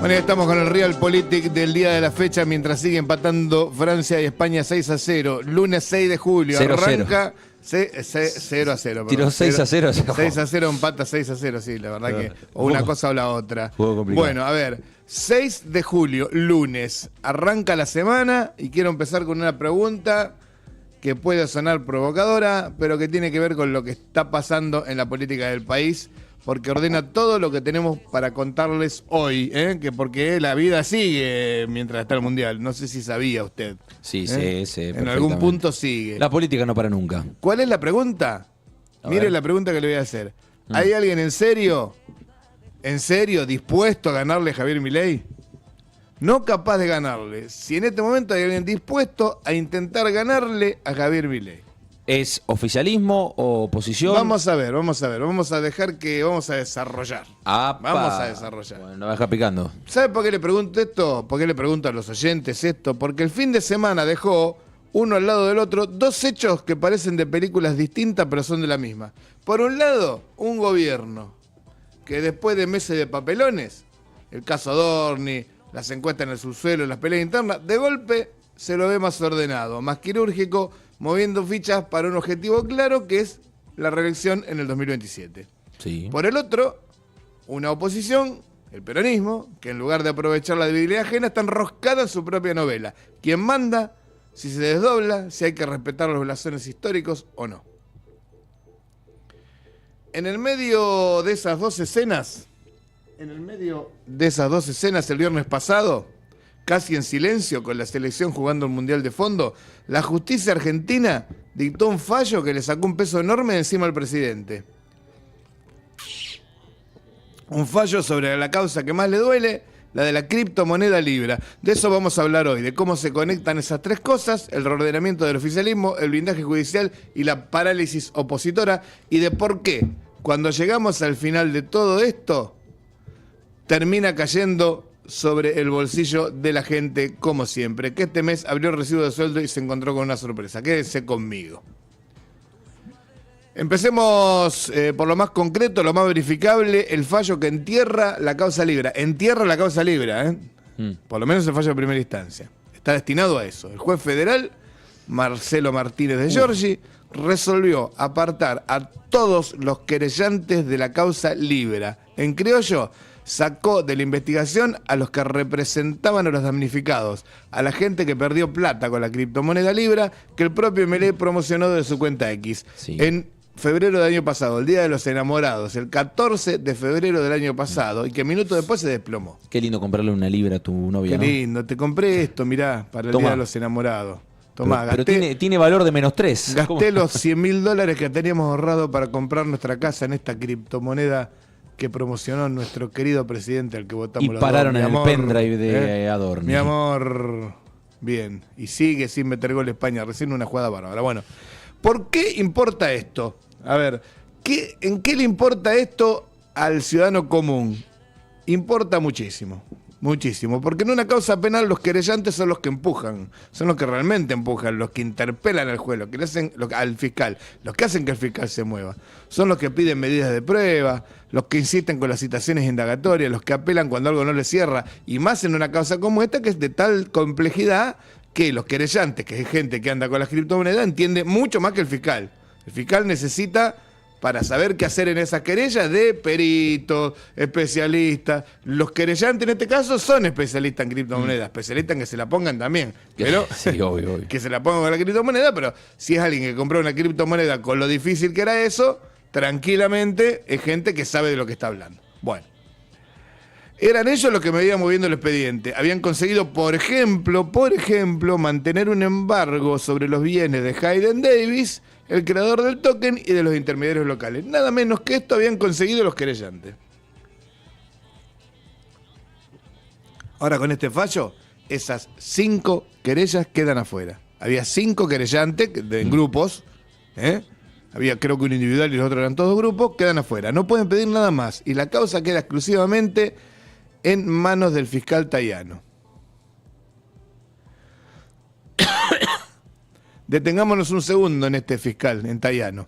Bueno, estamos con el Realpolitik del día de la fecha, mientras sigue empatando Francia y España 6-0. Lunes 6 de julio, 0-0. Arranca 0-0. Tiró 6-0. 6-0, empata 6-0, sí, la verdad que o una cosa o la otra. Juego complicado. Bueno, a ver, 6 de julio, lunes, arranca la semana y quiero empezar con una pregunta que puede sonar provocadora, pero que tiene que ver con lo que está pasando en la política del país, porque ordena todo lo que tenemos para contarles hoy, que porque la vida sigue mientras está el Mundial. No sé si sabía usted. Sí, sí, En algún punto sigue. La política no para nunca. ¿Cuál es la pregunta? Mire ver. la pregunta que le voy a hacer. ¿Hay alguien en serio, dispuesto a ganarle a Javier Milei? No capaz de ganarle. Si en este momento hay alguien dispuesto a intentar ganarle a Javier Milei. ¿Es oficialismo o oposición? Vamos a ver. Vamos a desarrollar. ¡Apa! Vamos a desarrollar. Bueno, no va a dejar picando. ¿Sabe por qué le pregunto esto? ¿Por qué le pregunto a los oyentes esto? Porque el fin de semana dejó uno al lado del otro dos hechos que parecen de películas distintas pero son de la misma. Por un lado, un gobierno que después de meses de papelones, el caso Adorni, las encuestas en el subsuelo, las peleas internas, de golpe se lo ve más ordenado, más quirúrgico, moviendo fichas para un objetivo claro que es la reelección en el 2027. Sí. Por el otro, una oposición, el peronismo, que en lugar de aprovechar la debilidad ajena está enroscada en su propia novela. ¿Quién manda? Si se desdobla, si hay que respetar los blasones históricos o no. En el medio de esas dos escenas, el viernes pasado, casi en silencio, con la selección jugando el Mundial de fondo, la justicia argentina dictó un fallo que le sacó un peso enorme de encima al presidente. Un fallo sobre la causa que más le duele, la de la criptomoneda Libra. De eso vamos a hablar hoy, de cómo se conectan esas tres cosas, el reordenamiento del oficialismo, el blindaje judicial y la parálisis opositora, y de por qué, cuando llegamos al final de todo esto, termina cayendo sobre el bolsillo de la gente, como siempre, que este mes abrió el recibo de sueldo y se encontró con una sorpresa. Quédese conmigo. Empecemos por lo más concreto, lo más verificable, el fallo que entierra la causa Libra. Entierra la causa Libra, Por lo menos el fallo de primera instancia. Está destinado a eso. El juez federal, Marcelo Martínez de Giorgi, resolvió apartar a todos los querellantes de la causa Libra. En criollo, sacó de la investigación a los que representaban a los damnificados, a la gente que perdió plata con la criptomoneda Libra, que el propio Milei promocionó de su cuenta X. Sí. En febrero del año pasado, el Día de los Enamorados, el 14 de febrero del año pasado, y que minutos después se desplomó. Qué lindo comprarle una libra a tu novia, Qué ¿no? lindo, te compré esto, mirá, para el Tomá. Día de los Enamorados. Tomá, Pero tiene valor de -3. gasté los $100.000 que teníamos ahorrado para comprar nuestra casa en esta criptomoneda que promocionó nuestro querido presidente al que votamos Y los pararon dos. en el pendrive de Adorni. Mi amor, bien. Y sigue sin meter gol España, recién una jugada bárbara. Bueno, ¿por qué importa esto? A ver, ¿en qué le importa esto al ciudadano común? Importa muchísimo. Muchísimo, porque en una causa penal los querellantes son los que empujan, son los que realmente empujan, los que interpelan al juez, los que le hacen al fiscal, los que hacen que el fiscal se mueva. Son los que piden medidas de prueba, los que insisten con las citaciones indagatorias, los que apelan cuando algo no les cierra, y más en una causa como esta que es de tal complejidad que los querellantes, que es gente que anda con las criptomonedas, entiende mucho más que el fiscal. El fiscal necesita, para saber qué hacer en esas querellas, de peritos, especialistas. Los querellantes en este caso son especialistas en criptomonedas, especialistas en que se la pongan también. Pero Sí, obvio. que se la pongan con la criptomoneda, pero si es alguien que compró una criptomoneda con lo difícil que era eso, tranquilamente es gente que sabe de lo que está hablando. Bueno. Eran ellos los que me iban moviendo el expediente. Habían conseguido, por ejemplo, mantener un embargo sobre los bienes de Hayden Davis, el creador del token, y de los intermediarios locales. Nada menos que esto habían conseguido los querellantes. Ahora, con este fallo, esas 5 querellas quedan afuera. Había 5 querellantes en grupos, Había creo que un individual y los otros eran todos grupos, quedan afuera. No pueden pedir nada más. Y la causa queda exclusivamente en manos del fiscal Tayano. Detengámonos un segundo en este fiscal, en Tayano,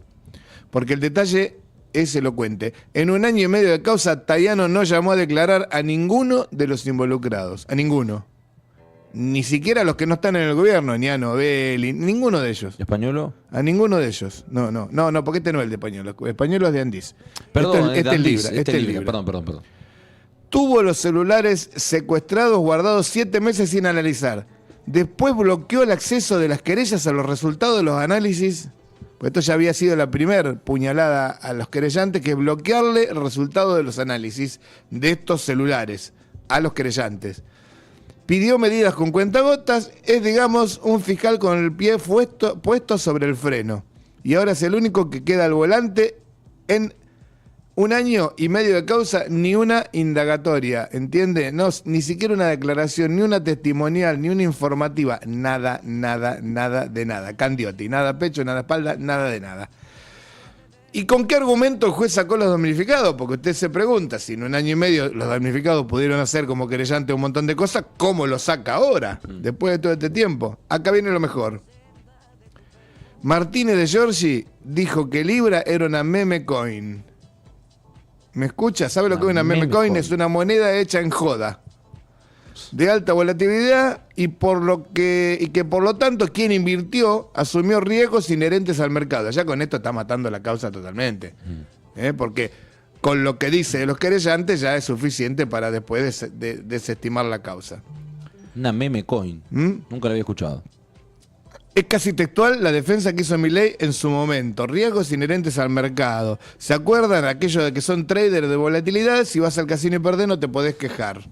porque el detalle es elocuente. En 1 año y medio de causa, Tayano no llamó a declarar a ninguno de los involucrados. A ninguno. Ni siquiera a los que no están en el gobierno, ni a Novelli, ninguno de ellos. ¿Españolo? A ninguno de ellos. No, porque este no es el de Españolo. Españolo es de Andís. Perdón, este es Andís, Libra. Este es Libra. Perdón. Tuvo los celulares secuestrados, guardados 7 meses sin analizar. Después bloqueó el acceso de las querellas a los resultados de los análisis. Pues esto ya había sido la primera puñalada a los querellantes, que es bloquearle el resultado de los análisis de estos celulares a los querellantes. Pidió medidas con cuentagotas, es, digamos, un fiscal con el pie puesto sobre el freno. Y ahora es el único que queda al volante. En 1 año y medio de causa, ni una indagatoria, ¿entiende? No, ni siquiera una declaración, ni una testimonial, ni una informativa. Nada de nada. Candioti, nada pecho, nada espalda, nada de nada. ¿Y con qué argumento el juez sacó los damnificados? Porque usted se pregunta, si en 1 año y medio los damnificados pudieron hacer como querellante un montón de cosas, ¿cómo lo saca ahora, después de todo este tiempo? Acá viene lo mejor. Martínez de Giorgi dijo que Libra era una meme coin. ¿Me escucha? ¿Sabe lo que es una meme coin? Es una moneda hecha en joda, de alta volatilidad y que por lo tanto quien invirtió asumió riesgos inherentes al mercado. Ya con esto está matando la causa totalmente. Porque con lo que dice de los querellantes ya es suficiente para después desestimar la causa. Una meme coin. Nunca la había escuchado. Es casi textual la defensa que hizo Milei en su momento. Riesgos inherentes al mercado. ¿Se acuerdan aquello de que son traders de volatilidad? Si vas al casino y perdés no te podés quejar.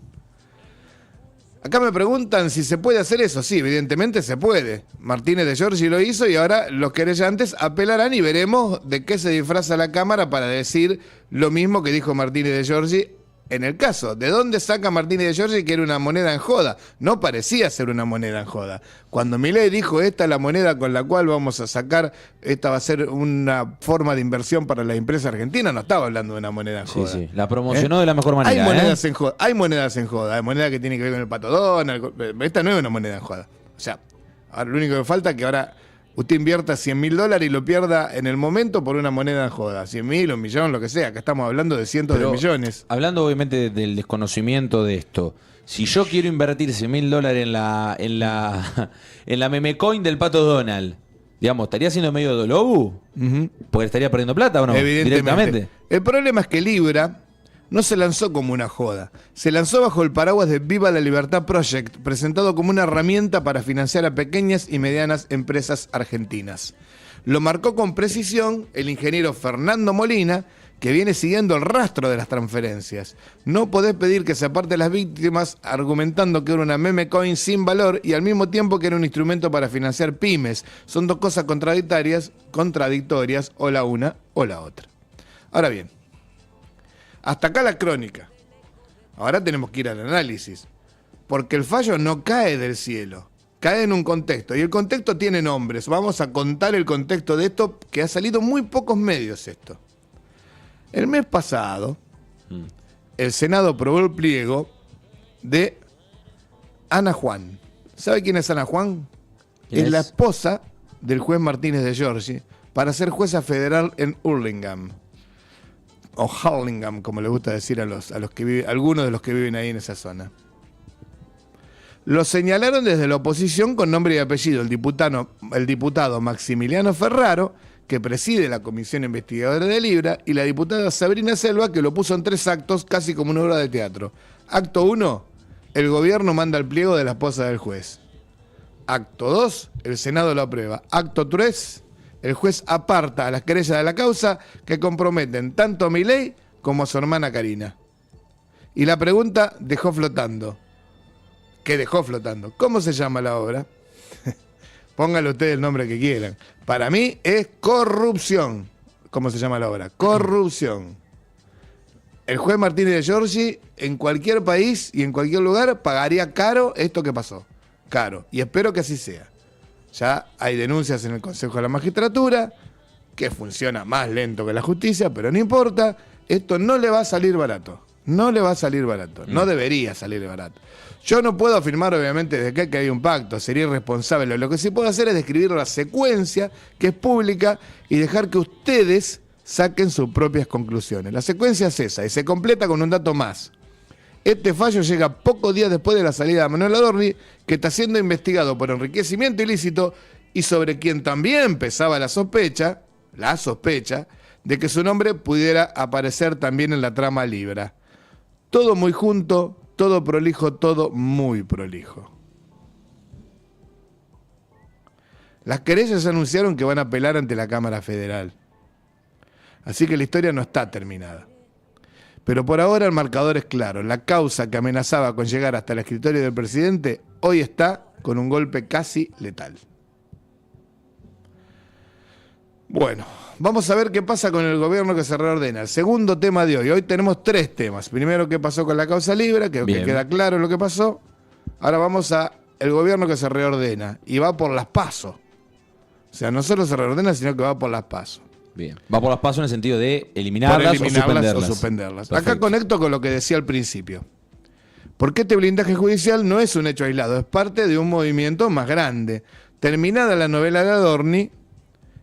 Acá me preguntan si se puede hacer eso. Sí, evidentemente se puede. Martínez de Giorgi lo hizo y ahora los querellantes apelarán y veremos de qué se disfraza la Cámara para decir lo mismo que dijo Martínez de Giorgi en el caso. ¿De dónde saca Martínez de Giorgi que era una moneda en joda? No parecía ser una moneda en joda. Cuando Milei dijo, esta es la moneda con la cual vamos a sacar, esta va a ser una forma de inversión para la empresa argentina, no estaba hablando de una moneda en joda. Sí, la promocionó de la mejor manera. Hay monedas en joda, hay moneda que tiene que ver con el Pato Donald. Esta no es una moneda en joda. O sea, ahora lo único que falta es que ahora usted invierta $100.000 y lo pierda en el momento por una moneda en joda. 100.000, 1.000.000, lo que sea. Acá estamos hablando de cientos de millones. Hablando obviamente del desconocimiento de esto. Si yo quiero invertir $100.000 en la meme coin del Pato Donald, digamos, ¿estaría siendo medio dolobu? Porque estaría perdiendo plata o no. Evidentemente. El problema es que Libra no se lanzó como una joda. Se lanzó bajo el paraguas de Viva la Libertad Project, presentado como una herramienta para financiar a pequeñas y medianas empresas argentinas. Lo marcó con precisión el ingeniero Fernando Molina, que viene siguiendo el rastro de las transferencias. No podés pedir que se aparte las víctimas argumentando que era una meme coin sin valor y al mismo tiempo que era un instrumento para financiar pymes. Son dos cosas contradictorias, o la una o la otra. Ahora bien, hasta acá la crónica. Ahora tenemos que ir al análisis. Porque el fallo no cae del cielo. Cae en un contexto. Y el contexto tiene nombres. Vamos a contar el contexto de esto, que ha salido muy pocos medios esto. El mes pasado, el Senado aprobó el pliego de Ana Juan. ¿Sabe quién es Ana Juan? Es la esposa del juez Martínez de Giorgi para ser jueza federal en Hurlingham. O Hurlingham, como le gusta decir a los que viven, algunos de los que viven ahí en esa zona. Lo señalaron desde la oposición con nombre y apellido el diputado Maximiliano Ferraro, que preside la comisión investigadora de Libra, y la diputada Sabrina Selva, que lo puso en 3 actos, casi como una obra de teatro. Acto 1, el gobierno manda el pliego de la esposa del juez. Acto 2, el Senado lo aprueba. Acto 3, el juez aparta a las querellas de la causa que comprometen tanto a Milei como a su hermana Karina. Y la pregunta dejó flotando. ¿Qué dejó flotando? ¿Cómo se llama la obra? Póngale ustedes el nombre que quieran. Para mí es corrupción. ¿Cómo se llama la obra? Corrupción. El juez Martínez de Giorgi en cualquier país y en cualquier lugar pagaría caro esto que pasó. Caro. Y espero que así sea. Ya hay denuncias en el Consejo de la Magistratura, que funciona más lento que la justicia, pero no importa. Esto no le va a salir barato. No le va a salir barato. No debería salir barato. Yo no puedo afirmar, obviamente, desde que hay un pacto. Sería irresponsable. Lo que sí puedo hacer es describir la secuencia, que es pública, y dejar que ustedes saquen sus propias conclusiones. La secuencia es esa y se completa con un dato más. Este fallo llega pocos días después de la salida de Manuel Adorni, que está siendo investigado por enriquecimiento ilícito y sobre quien también pesaba la sospecha de que su nombre pudiera aparecer también en la trama Libra. Todo muy junto, todo prolijo, todo muy prolijo. Las querellas anunciaron que van a apelar ante la Cámara Federal. Así que la historia no está terminada. Pero por ahora el marcador es claro. La causa que amenazaba con llegar hasta el escritorio del presidente hoy está con un golpe casi letal. Bueno, vamos a ver qué pasa con el gobierno que se reordena. El segundo tema de hoy. Hoy tenemos 3 temas. Primero, qué pasó con la causa Libra, que queda claro lo que pasó. Ahora vamos a el gobierno que se reordena y va por las PASO. O sea, no solo se reordena, sino que va por las PASO. Bien. Va por las PASO en el sentido de eliminarlas o suspenderlas. Acá conecto con lo que decía al principio. Porque este blindaje judicial no es un hecho aislado, es parte de un movimiento más grande. Terminada la novela de Adorni,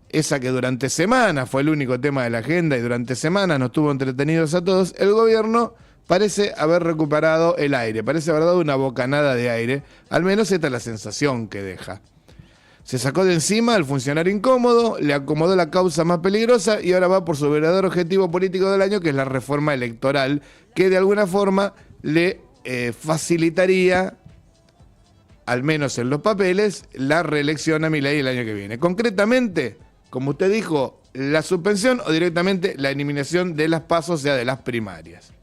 esa que durante semanas fue el único tema de la agenda y durante semanas nos tuvo entretenidos a todos, el gobierno parece haber recuperado el aire, parece haber dado una bocanada de aire, al menos esta es la sensación que deja. Se sacó de encima al funcionario incómodo, le acomodó la causa más peligrosa y ahora va por su verdadero objetivo político del año, que es la reforma electoral, que de alguna forma le facilitaría, al menos en los papeles, la reelección a Milei el año que viene. Concretamente, como usted dijo, la suspensión o directamente la eliminación de las PASO, o sea, de las primarias.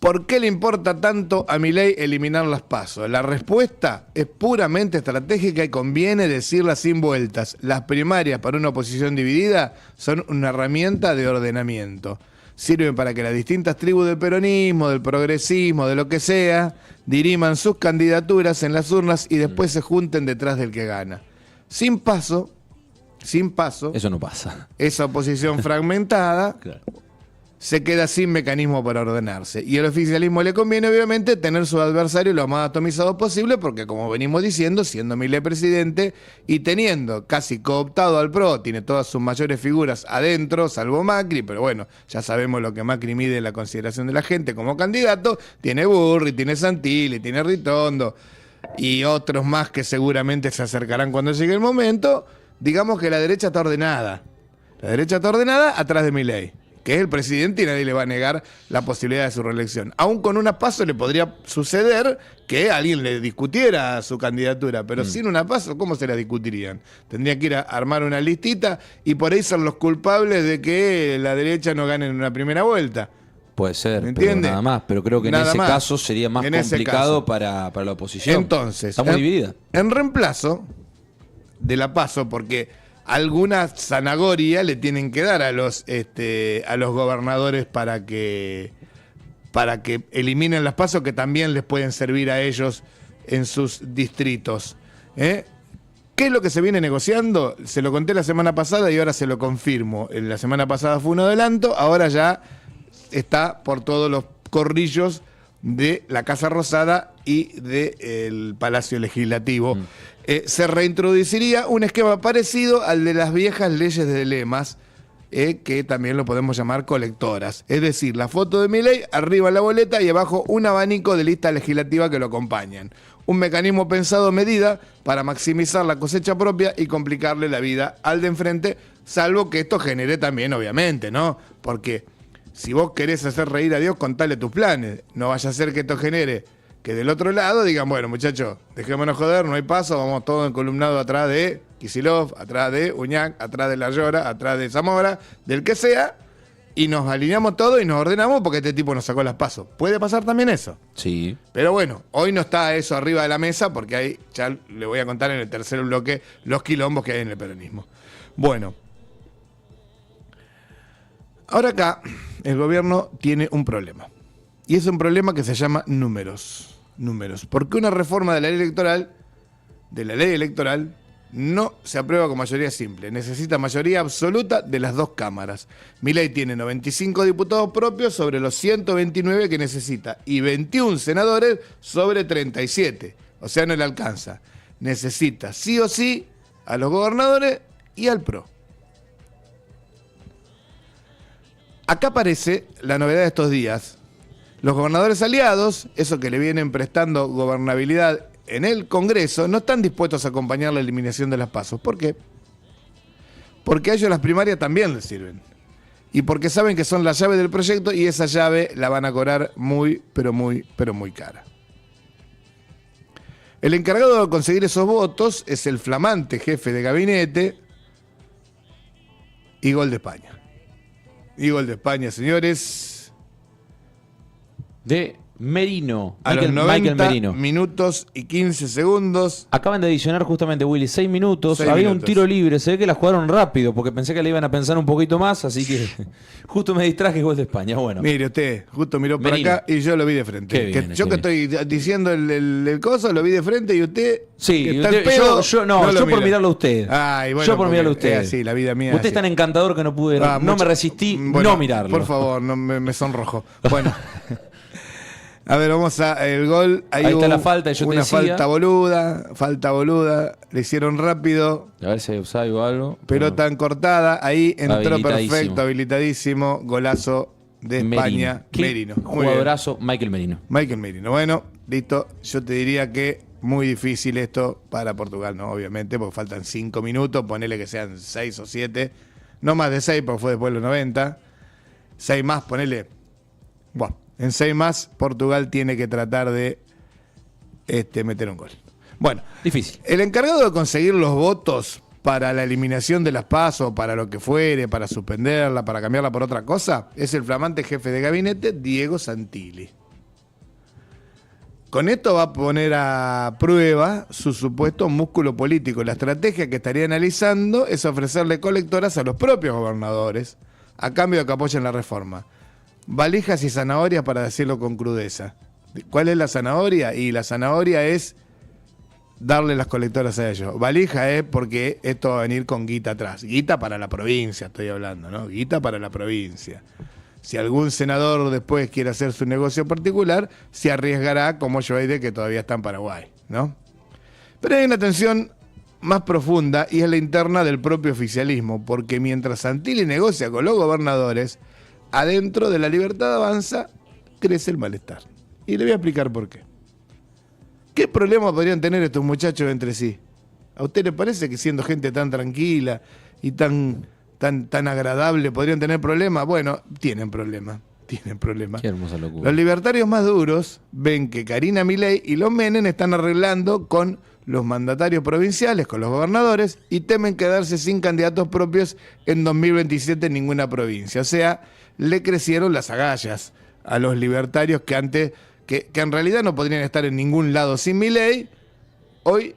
¿Por qué le importa tanto a Milei eliminar las PASO? La respuesta es puramente estratégica y conviene decirla sin vueltas. Las primarias para una oposición dividida son una herramienta de ordenamiento. Sirven para que las distintas tribus del peronismo, del progresismo, de lo que sea, diriman sus candidaturas en las urnas y después se junten detrás del que gana. Sin PASO, eso no pasa. Esa oposición fragmentada... Claro. Se queda sin mecanismo para ordenarse. Y al oficialismo le conviene, obviamente, tener su adversario lo más atomizado posible, porque, como venimos diciendo, siendo Milei presidente y teniendo casi cooptado al PRO, tiene todas sus mayores figuras adentro, salvo Macri, pero bueno, ya sabemos lo que Macri mide en la consideración de la gente como candidato. Tiene Burri, tiene Santilli, tiene Ritondo y otros más que seguramente se acercarán cuando llegue el momento. Digamos que la derecha está ordenada. La derecha está ordenada atrás de Milei, que es el presidente y nadie le va a negar la posibilidad de su reelección. Aún con una PASO le podría suceder que alguien le discutiera su candidatura, pero sin una PASO, ¿cómo se la discutirían? Tendría que ir a armar una listita y por ahí ser los culpables de que la derecha no gane en una primera vuelta. Puede ser, ¿Me pero entiende? nada más. Pero creo que en ese caso sería más complicado para la oposición. Entonces, está muy dividida. En reemplazo de la PASO, porque alguna zanahoria le tienen que dar a los gobernadores para que eliminen las PASO, que también les pueden servir a ellos en sus distritos. ¿Qué es lo que se viene negociando? Se lo conté la semana pasada y ahora se lo confirmo. La semana pasada fue un adelanto, ahora ya está por todos los corrillos de la Casa Rosada y del Palacio Legislativo. Se reintroduciría un esquema parecido al de las viejas leyes de lemas, que también lo podemos llamar colectoras. Es decir, la foto de Milei, arriba la boleta y abajo un abanico de lista legislativa que lo acompañan. Un mecanismo pensado a medida para maximizar la cosecha propia y complicarle la vida al de enfrente, salvo que esto genere también, obviamente, ¿no? Porque si vos querés hacer reír a Dios, contale tus planes. No vaya a ser que esto genere que del otro lado digan, bueno, muchachos, dejémonos joder, no hay paso, vamos todos encolumnados atrás de Kicillof, atrás de Uñac, atrás de La Llora, atrás de Zamora, del que sea, y nos alineamos todos y nos ordenamos porque este tipo nos sacó las pasos. Puede pasar también eso. Sí. Pero bueno, hoy no está eso arriba de la mesa porque ahí ya le voy a contar en el tercer bloque los quilombos que hay en el peronismo. Bueno. Ahora acá el gobierno tiene un problema. Y es un problema que se llama números. Porque una reforma de la ley electoral, no se aprueba con mayoría simple. Necesita mayoría absoluta de las dos cámaras. Milei tiene 95 diputados propios sobre los 129 que necesita y 21 senadores sobre 37. O sea, no le alcanza. Necesita sí o sí a los gobernadores y al PRO. Acá aparece la novedad de estos días. Los gobernadores aliados, eso que le vienen prestando gobernabilidad en el Congreso, no están dispuestos a acompañar la eliminación de las PASO. ¿Por qué? Porque a ellos las primarias también les sirven. Y porque saben que son la llave del proyecto y esa llave la van a cobrar muy, pero muy cara. El encargado de conseguir esos votos es el flamante jefe de gabinete y Gol de España. Y Gol de España, señores. De Merino. A los 90 Michael Merino. minutos y 15 segundos. Acaban de adicionar justamente, Willy, 6 minutos. 6 Había minutos. un tiro libre. Se ve que la jugaron rápido porque pensé que le iban a pensar un poquito más. Así que justo me distraje. Gol de España. Bueno. Mire usted, justo miró para Merino. acá y yo lo vi de frente. Qué bien, Yo qué que estoy diciendo el coso, lo vi de frente y usted. Sí, que está usted- al pedo, yo lo por mira. mirarlo a usted. Ay, bueno, yo por porque mirarlo a usted. es así, la vida mía. Usted es tan encantador que no pude, no me resistí Bueno, no mirarlo. Por favor, no me sonrojo. Bueno. A ver, vamos a el gol. Ahí está hubo la falta, yo te una decía. falta boluda. Le hicieron rápido. A ver si hay offside o algo. Pelota encortada. Ahí entró Habilitadísimo. perfecto, habilitadísimo. Golazo de España. Qué Merino. Muy bien. jugadorazo, Michael Merino. Michael Merino. Bueno, listo. Yo te diría que muy difícil esto para Portugal, ¿no? Obviamente, porque faltan 5 minutos. Ponele que sean 6 o 7. No más de 6, porque fue después de los 90. 6 más, ponele. Bueno, en 6 más, Portugal tiene que tratar de meter un gol. Bueno, Difícil. el encargado de conseguir los votos para la eliminación de las PASO, para lo que fuere, para suspenderla, para cambiarla por otra cosa, es el flamante jefe de gabinete, Diego Santilli. Con esto va a poner a prueba su supuesto músculo político. La estrategia que estaría analizando es ofrecerle colectoras a los propios gobernadores, a cambio de que apoyen la reforma. Valijas y zanahorias, para decirlo con crudeza. ¿Cuál es la zanahoria? Y la zanahoria es darle las colectoras a ellos. Valija es porque esto va a venir con guita atrás. Guita para la provincia, estoy hablando, ¿no? Guita para la provincia. Si algún senador después quiere hacer su negocio particular, se arriesgará como Joe Biden, que todavía está en Paraguay, ¿no? Pero hay una tensión más profunda y es la interna del propio oficialismo, porque mientras Santilli negocia con los gobernadores, adentro de La Libertad Avanza crece el malestar. Y le voy a explicar por qué. ¿Qué problema podrían tener estos muchachos entre sí? ¿A usted le parece que siendo gente tan tranquila y tan agradable podrían tener problemas? Bueno, tienen problemas. Qué hermosa locura. Los libertarios más duros ven que Karina Milei y los Menem están arreglando con los mandatarios provinciales, con los gobernadores, y temen quedarse sin candidatos propios en 2027 en ninguna provincia. O sea, le crecieron las agallas a los libertarios que antes, que en realidad no podrían estar en ningún lado sin Milei. Hoy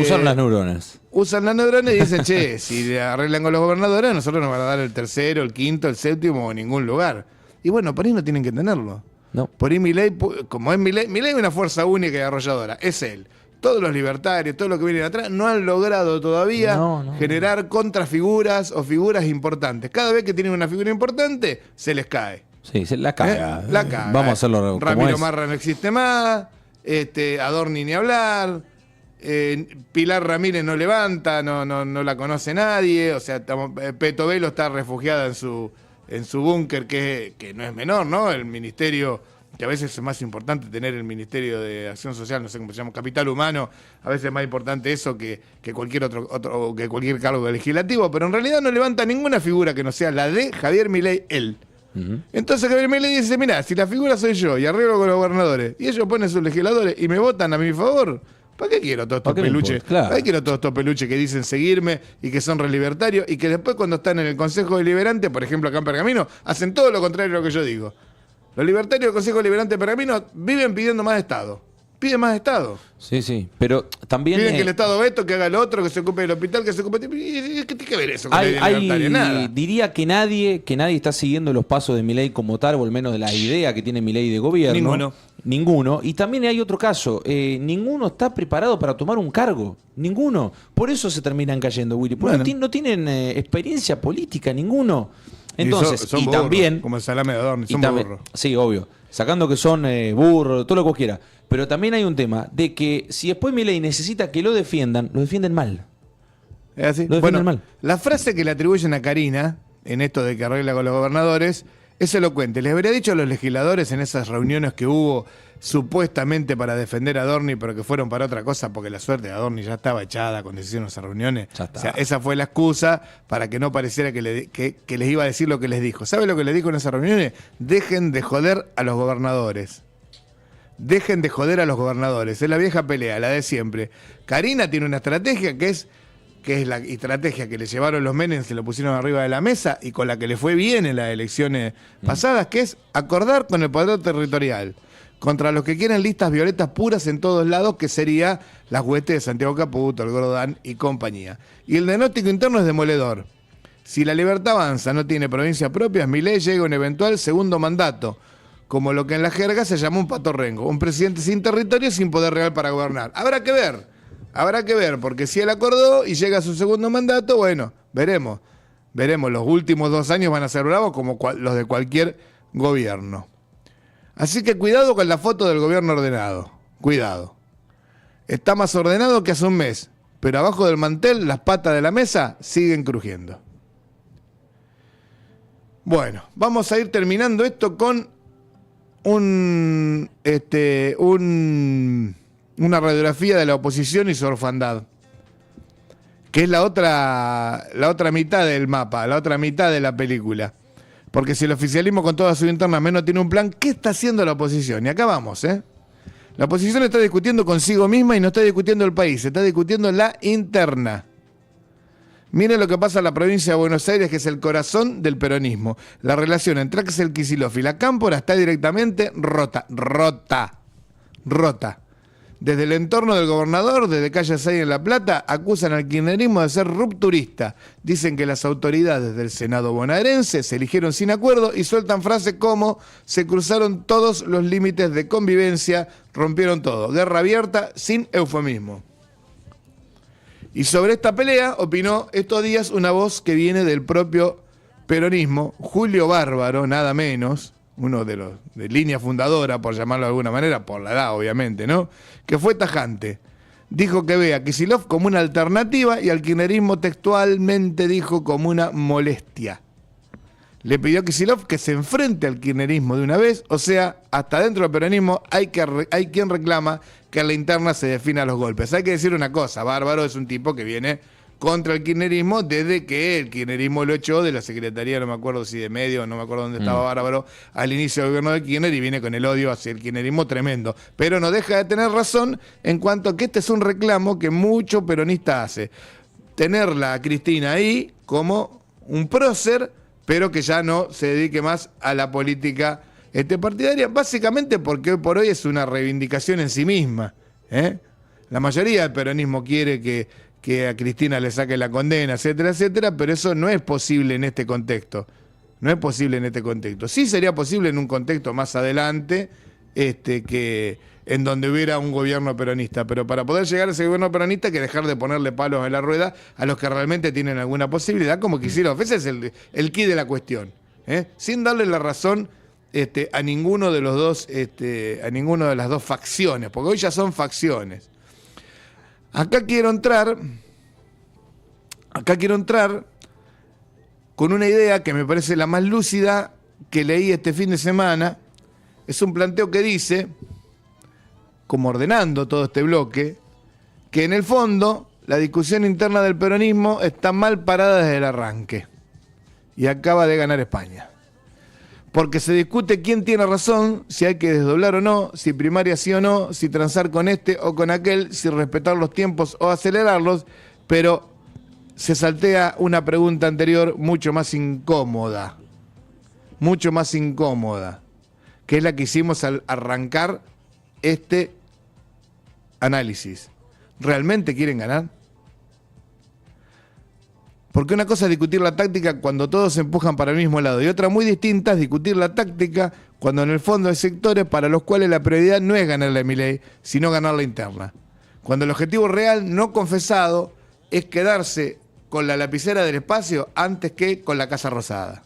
Usaron las neuronas. usan las neuronas y dicen, che, si le arreglan con los gobernadores, nosotros nos van a dar el tercero, el quinto, el séptimo o ningún lugar. Y bueno, por ahí no tienen que tenerlo. No. Por ahí Milei, como es Milei es una fuerza única y arrolladora, es él. Todos los libertarios, todos los que vienen atrás, no han logrado todavía generar contrafiguras o figuras importantes. Cada vez que tienen una figura importante, se les cae. Sí, se la caga. La caga. Vamos a hacerlo como Ramiro es. Marra no existe más, Adorni ni hablar, Pilar Ramírez no levanta, no la conoce nadie, o sea, Peto Velo está refugiada en su búnker, que no es menor, ¿no? El ministerio, que a veces es más importante tener el Ministerio de Acción Social, no sé cómo se llama, Capital Humano, a veces es más importante eso que cualquier otro que cualquier cargo legislativo, pero en realidad no levanta ninguna figura que no sea la de Javier Milei, él. Entonces Javier Milei dice, mirá, si la figura soy yo y arreglo con los gobernadores y ellos ponen sus legisladores y me votan a mi favor, ¿para qué quiero todos estos ¿Para qué me peluches? importa? Claro. ¿Para qué quiero todos estos peluches que dicen seguirme y que son re libertarios y que después cuando están en el Consejo Deliberante, por ejemplo acá en Pergamino, hacen todo lo contrario a lo que yo digo? Los libertarios del Consejo Deliberante de Pergamino viven pidiendo más Estado. Piden más Estado. Sí, pero también... Piden que el Estado veto, que haga lo otro, que se ocupe del hospital, que se ocupe... ¿Qué tiene que ver eso con la idea libertaria? Nada. Diría que nadie está siguiendo los pasos de Milei como tal, o al menos de la idea que tiene Milei de gobierno. Ninguno. Y también hay otro caso. Ninguno está preparado para tomar un cargo. Ninguno. Por eso se terminan cayendo, Willy. Porque no tienen experiencia política, ninguno. Entonces, son y burros, también... como el salame de Adorni, y son también- burros. Sí, obvio. Sacando que son burros, todo lo que vos quieras. pero también hay un tema de que si después Milei necesita que lo defiendan mal. ¿Es así? Lo defienden mal. La frase que le atribuyen a Karina, en esto de que arregla con los gobernadores, es elocuente. Les habría dicho a los legisladores en esas reuniones que hubo supuestamente para defender a Adorni, pero que fueron para otra cosa, porque la suerte de Adorni ya estaba echada cuando se hicieron esas reuniones. O sea, esa fue la excusa para que no pareciera que les iba a decir lo que les dijo. ¿Sabe lo que les dijo en esas reuniones? Dejen de joder a los gobernadores. Dejen de joder a los gobernadores. Es la vieja pelea, la de siempre. Karina tiene una estrategia que es la estrategia que le llevaron los Menem, se lo pusieron arriba de la mesa y con la que le fue bien en las elecciones pasadas, que es acordar con el poder territorial contra los que quieren listas violetas puras en todos lados, que sería las huestes de Santiago Caputo, el Gordán y compañía. Y el diagnóstico interno es demoledor. Si la Libertad Avanza no tiene provincias propias, Milei llega a un eventual segundo mandato, como lo que en la jerga se llama un patorrengo, un presidente sin territorio, sin poder real para gobernar. Habrá que ver, porque si él acordó y llega a su segundo mandato, bueno, veremos. Los últimos 2 años van a ser bravos como los de cualquier gobierno. Así que cuidado con la foto del gobierno ordenado. Cuidado. Está más ordenado que hace un mes, pero abajo del mantel las patas de la mesa siguen crujiendo. Bueno, vamos a ir terminando esto con una radiografía de la oposición y su orfandad, que es la otra mitad del mapa, la otra mitad de la película. Porque si el oficialismo con toda su interna menos tiene un plan, ¿qué está haciendo la oposición? Y acá vamos, ¿eh? La oposición está discutiendo consigo misma y no está discutiendo el país, está discutiendo la interna. Miren lo que pasa en la provincia de Buenos Aires, que es el corazón del peronismo. La relación entre Axel Kicillof y la Cámpora está directamente rota. Desde el entorno del gobernador, desde Calle 6 en La Plata, acusan al kirchnerismo de ser rupturista. Dicen que las autoridades del Senado bonaerense se eligieron sin acuerdo y sueltan frases como se cruzaron todos los límites de convivencia, rompieron todo. Guerra abierta sin eufemismo. Y sobre esta pelea opinó estos días una voz que viene del propio peronismo, Julio Bárbaro, nada menos, uno de los de línea fundadora, por llamarlo de alguna manera, por la edad obviamente, ¿no? Que fue tajante. Dijo que ve a Kicillof como una alternativa y al kirchnerismo textualmente dijo como una molestia. Le pidió a Kicillof que se enfrente al kirchnerismo de una vez, o sea, hasta dentro del peronismo hay quien reclama que a la interna se defina los golpes. Hay que decir una cosa, Bárbaro es un tipo que viene contra el kirchnerismo desde que el kirchnerismo lo echó de la Secretaría, no me acuerdo si de Medio, no me acuerdo dónde estaba Bárbaro, al inicio del gobierno de Kirchner, y viene con el odio hacia el kirchnerismo tremendo. Pero no deja de tener razón en cuanto a que este es un reclamo que mucho peronista hace. Tenerla a Cristina ahí como un prócer, pero que ya no se dedique más a la política partidaria, básicamente porque hoy por hoy es una reivindicación en sí misma. La mayoría del peronismo quiere que a Cristina le saque la condena, etcétera, etcétera, pero eso no es posible en este contexto. Sí sería posible en un contexto más adelante, que en donde hubiera un gobierno peronista, pero para poder llegar a ese gobierno peronista hay que dejar de ponerle palos a la rueda a los que realmente tienen alguna posibilidad, como Kicillof. Ese es el quid de la cuestión, sin darle la razón a ninguno de los dos, a ninguna de las dos facciones, porque hoy ya son facciones. Acá quiero entrar con una idea que me parece la más lúcida que leí este fin de semana. Es un planteo que dice, como ordenando todo este bloque, que en el fondo la discusión interna del peronismo está mal parada desde el arranque y acaba de ganar España. Porque se discute quién tiene razón, si hay que desdoblar o no, si primaria sí o no, si transar con este o con aquel, si respetar los tiempos o acelerarlos, pero se saltea una pregunta anterior mucho más incómoda, que es la que hicimos al arrancar este análisis. ¿Realmente quieren ganar? Porque una cosa es discutir la táctica cuando todos se empujan para el mismo lado y otra muy distinta es discutir la táctica cuando en el fondo hay sectores para los cuales la prioridad no es ganarle a Milei, sino ganar la interna. Cuando el objetivo real, no confesado, es quedarse con la lapicera del espacio antes que con la Casa Rosada.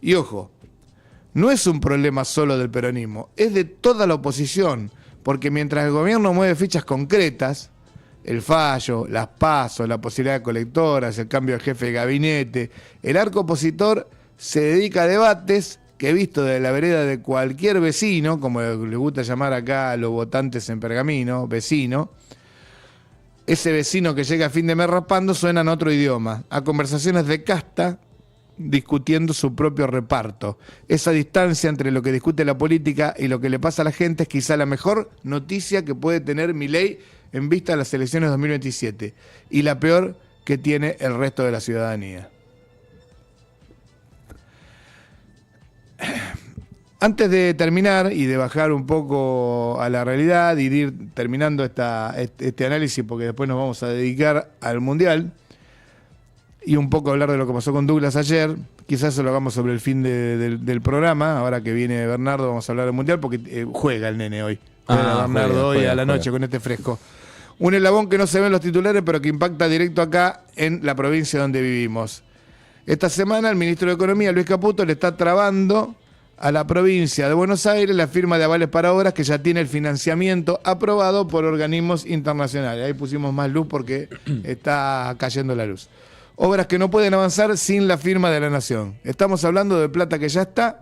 Y ojo, no es un problema solo del peronismo, es de toda la oposición, porque mientras el gobierno mueve fichas concretas, el fallo, las pasos, la posibilidad de colectoras, el cambio de jefe de gabinete, el arco opositor se dedica a debates que, visto de la vereda de cualquier vecino, como le gusta llamar acá a los votantes en Pergamino, vecino, ese vecino que llega a fin de mes raspando suena en otro idioma, a conversaciones de casta discutiendo su propio reparto. Esa distancia entre lo que discute la política y lo que le pasa a la gente es quizá la mejor noticia que puede tener Milei en vista de las elecciones 2027 y la peor que tiene el resto de la ciudadanía. Antes de terminar y de bajar un poco a la realidad y de ir terminando este análisis, porque después nos vamos a dedicar al Mundial y un poco hablar de lo que pasó con Douglas ayer, quizás eso lo hagamos sobre el fin del programa. Ahora que viene Bernardo vamos a hablar del Mundial porque juega el nene hoy. Juega Bernardo hoy a la noche con este fresco. Un eslabón que no se ve en los titulares pero que impacta directo acá en la provincia donde vivimos. Esta semana el ministro de Economía, Luis Caputo, le está trabando a la provincia de Buenos Aires la firma de avales para obras que ya tiene el financiamiento aprobado por organismos internacionales. Ahí pusimos más luz porque está cayendo la luz. Obras que no pueden avanzar sin la firma de la Nación. Estamos hablando de plata que ya está,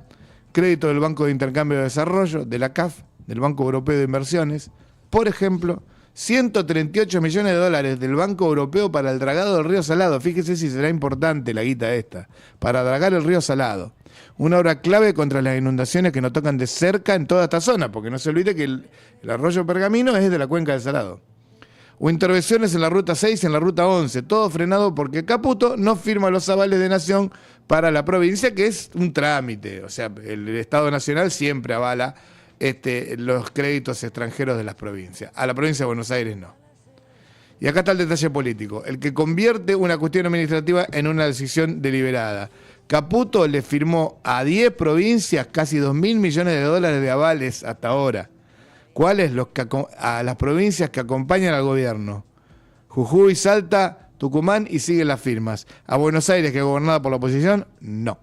crédito del Banco de Intercambio de Desarrollo, de la CAF, del Banco Europeo de Inversiones. Por ejemplo, 138 millones de dólares del Banco Europeo para el dragado del río Salado. Fíjese si será importante la guita esta, para dragar el río Salado. Una obra clave contra las inundaciones que nos tocan de cerca en toda esta zona, porque no se olvide que el arroyo Pergamino es de la cuenca del Salado. O intervenciones en la ruta 6 y en la ruta 11, todo frenado porque Caputo no firma los avales de Nación para la provincia, que es un trámite. O sea, el Estado Nacional siempre avala los créditos extranjeros de las provincias. A la provincia de Buenos Aires no. Y acá está el detalle político, el que convierte una cuestión administrativa en una decisión deliberada. Caputo le firmó a 10 provincias casi 2.000 millones de dólares de avales hasta ahora. ¿Cuáles? A las provincias que acompañan al gobierno. Jujuy, Salta, Tucumán y siguen las firmas. A Buenos Aires, que es gobernada por la oposición, no.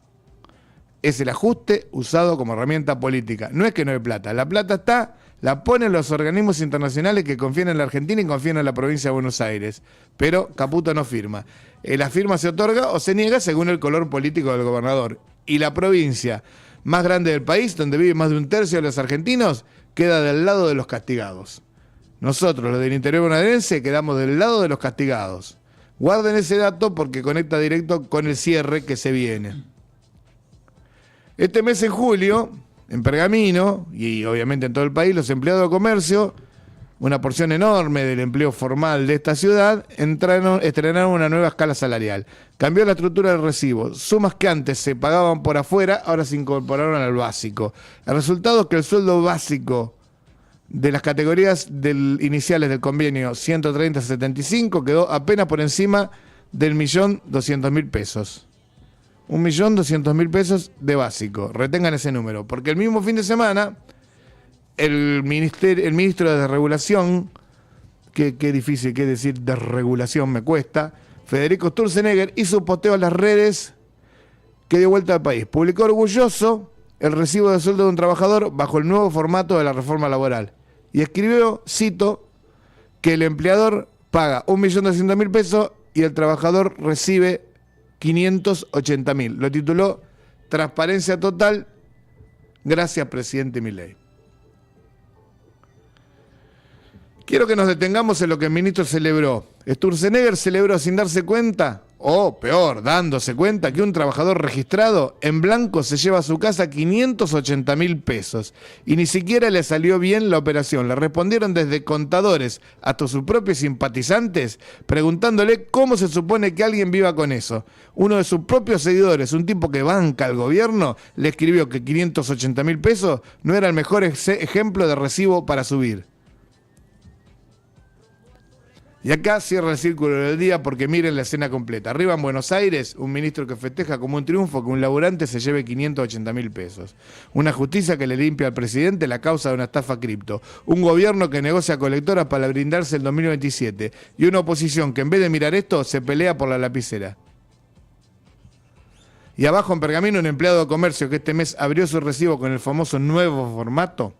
Es el ajuste usado como herramienta política. No es que no hay plata. La plata está, la ponen los organismos internacionales que confían en la Argentina y confían en la provincia de Buenos Aires. Pero Caputo no firma. La firma se otorga o se niega según el color político del gobernador. Y la provincia más grande del país, donde vive más de un tercio de los argentinos, queda del lado de los castigados. Nosotros, los del interior bonaerense, quedamos del lado de los castigados. Guarden ese dato porque conecta directo con el cierre que se viene. Este mes en julio, en Pergamino, y obviamente en todo el país, los empleados de comercio, una porción enorme del empleo formal de esta ciudad, estrenaron una nueva escala salarial. Cambió la estructura del recibo. Sumas que antes se pagaban por afuera, ahora se incorporaron al básico. El resultado es que el sueldo básico de las categorías iniciales del convenio 130-75 quedó apenas por encima del 1.200.000 pesos. 1.200.000 pesos de básico. Retengan ese número. Porque el mismo fin de semana, el ministro de Regulación, qué difícil que decir de regulación me cuesta, Federico Sturzenegger, hizo posteo en las redes que dio vuelta al país. Publicó orgulloso el recibo de sueldo de un trabajador bajo el nuevo formato de la reforma laboral. Y escribió, cito, que el empleador paga 1.200.000 pesos y el trabajador recibe 580.000. Lo tituló Transparencia Total. Gracias, presidente Milei. Quiero que nos detengamos en lo que el ministro celebró. Sturzenegger celebró sin darse cuenta, o peor, dándose cuenta, que un trabajador registrado en blanco se lleva a su casa 580.000 pesos. Y ni siquiera le salió bien la operación. Le respondieron desde contadores hasta sus propios simpatizantes, preguntándole cómo se supone que alguien viva con eso. Uno de sus propios seguidores, un tipo que banca al gobierno, le escribió que 580.000 pesos no era el mejor ejemplo de recibo para subir. Y acá cierra el círculo del día porque miren la escena completa. Arriba en Buenos Aires, un ministro que festeja como un triunfo que un laburante se lleve 580.000 pesos. Una justicia que le limpia al presidente la causa de una estafa cripto. Un gobierno que negocia colectoras para brindarse el 2027. Y una oposición que en vez de mirar esto, se pelea por la lapicera. Y abajo en Pergamino, un empleado de comercio que este mes abrió su recibo con el famoso nuevo formato,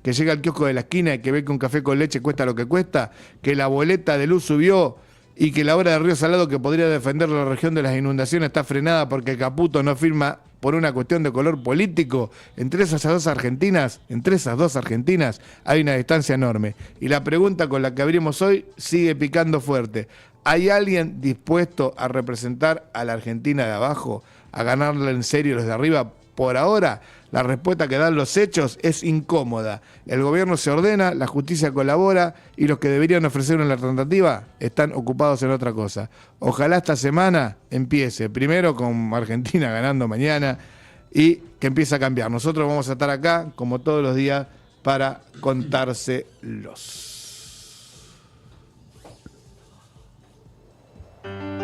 que llega al kiosco de la esquina y que ve que un café con leche cuesta lo que cuesta, que la boleta de luz subió y que la obra de Río Salado que podría defender la región de las inundaciones está frenada porque Caputo no firma por una cuestión de color político. Entre esas dos Argentinas hay una distancia enorme. Y la pregunta con la que abrimos hoy sigue picando fuerte. ¿Hay alguien dispuesto a representar a la Argentina de abajo, a ganarle en serio los de arriba? Por ahora, la respuesta que dan los hechos es incómoda. El gobierno se ordena, la justicia colabora y los que deberían ofrecer una alternativa están ocupados en otra cosa. Ojalá esta semana empiece, primero con Argentina ganando mañana y que empiece a cambiar. Nosotros vamos a estar acá, como todos los días, para contárselos.